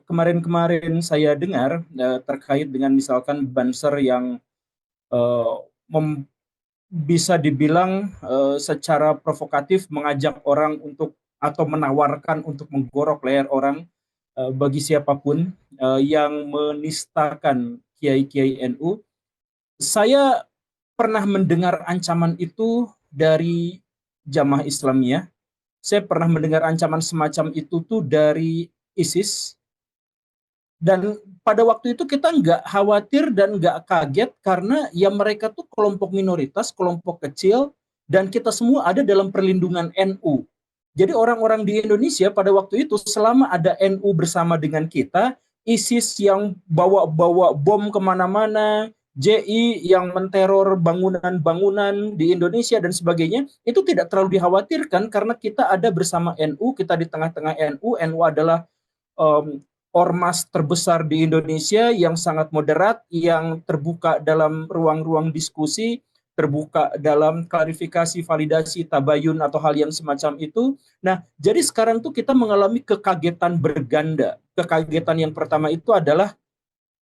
Kemarin-kemarin saya dengar terkait dengan misalkan Banser yang eh, mem- bisa dibilang secara provokatif mengajak orang untuk atau menawarkan untuk menggorok leher orang bagi siapapun yang menistakan kiai-kiai NU. Saya pernah mendengar ancaman itu dari Jamaah Islamiyah. Saya pernah mendengar ancaman semacam itu tuh dari ISIS. Dan pada waktu itu kita nggak khawatir dan nggak kaget karena ya mereka tuh kelompok minoritas, kelompok kecil, dan kita semua ada dalam perlindungan NU. Jadi orang-orang di Indonesia pada waktu itu selama ada NU bersama dengan kita, ISIS yang bawa-bawa bom kemana-mana, JI yang menteror bangunan-bangunan di Indonesia dan sebagainya, itu tidak terlalu dikhawatirkan karena kita ada bersama NU, kita di tengah-tengah NU, NU adalah ormas terbesar di Indonesia yang sangat moderat, yang terbuka dalam ruang-ruang diskusi, terbuka dalam klarifikasi, validasi, tabayun, atau hal yang semacam itu. Nah, jadi sekarang tuh kita mengalami kekagetan berganda. Kekagetan yang pertama itu adalah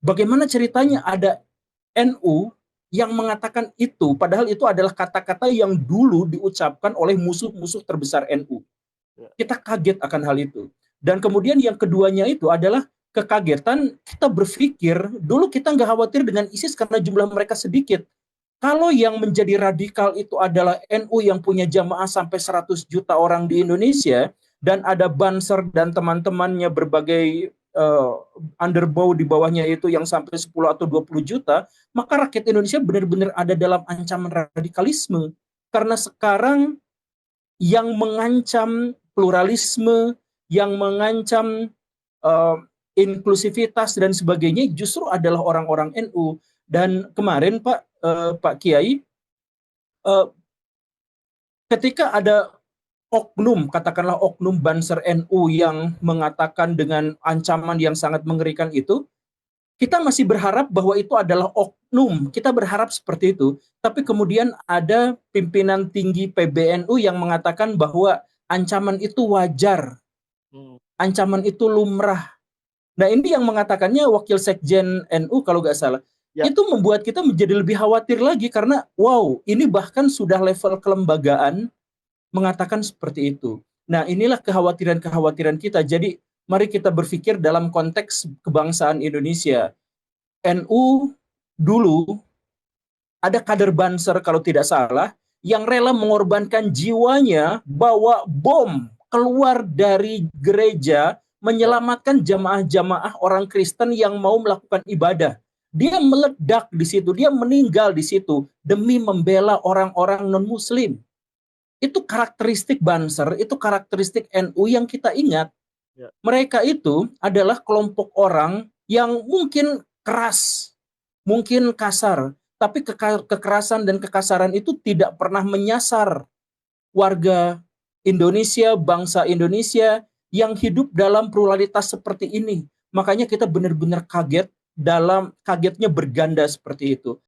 bagaimana ceritanya ada NU yang mengatakan itu, padahal itu adalah kata-kata yang dulu diucapkan oleh musuh-musuh terbesar NU. Kita kaget akan hal itu. Dan kemudian yang keduanya itu adalah kekagetan kita berpikir, dulu kita nggak khawatir dengan ISIS karena jumlah mereka sedikit. Kalau yang menjadi radikal itu adalah NU yang punya jamaah sampai 100 juta orang di Indonesia, dan ada Banser dan teman-temannya berbagai underbow di bawahnya itu yang sampai 10 atau 20 juta, maka rakyat Indonesia benar-benar ada dalam ancaman radikalisme. Karena sekarang yang mengancam pluralisme, yang mengancam uh, inklusivitas dan sebagainya justru adalah orang-orang NU. Dan kemarin Pak Kiai, uh, ketika ada oknum, katakanlah oknum Banser NU yang mengatakan dengan ancaman yang sangat mengerikan itu, kita masih berharap bahwa itu adalah oknum. Kita berharap seperti itu. Tapi kemudian ada pimpinan tinggi PBNU yang mengatakan bahwa ancaman itu wajar. Ancaman itu lumrah. Nah, ini yang mengatakannya Wakil Sekjen NU kalau nggak salah. Ya. Itu membuat kita menjadi lebih khawatir lagi karena wow, ini bahkan sudah level kelembagaan mengatakan seperti itu. Nah, inilah kekhawatiran-kekhawatiran kita. Jadi, mari kita berpikir dalam konteks kebangsaan Indonesia. NU dulu ada kader Banser kalau tidak salah yang rela mengorbankan jiwanya bawa bom keluar dari gereja menyelamatkan jamaah-jamaah orang Kristen yang mau melakukan ibadah. Dia meledak di situ, dia meninggal di situ demi membela orang-orang non-Muslim. Itu karakteristik Banser, itu karakteristik NU yang kita ingat. Mereka itu adalah kelompok orang yang mungkin keras, mungkin kasar, tapi kekerasan dan kekasaran itu tidak pernah menyasar warga Indonesia, bangsa Indonesia yang hidup dalam pluralitas seperti ini. Makanya kita benar-benar kaget, dalam kagetnya berganda seperti itu.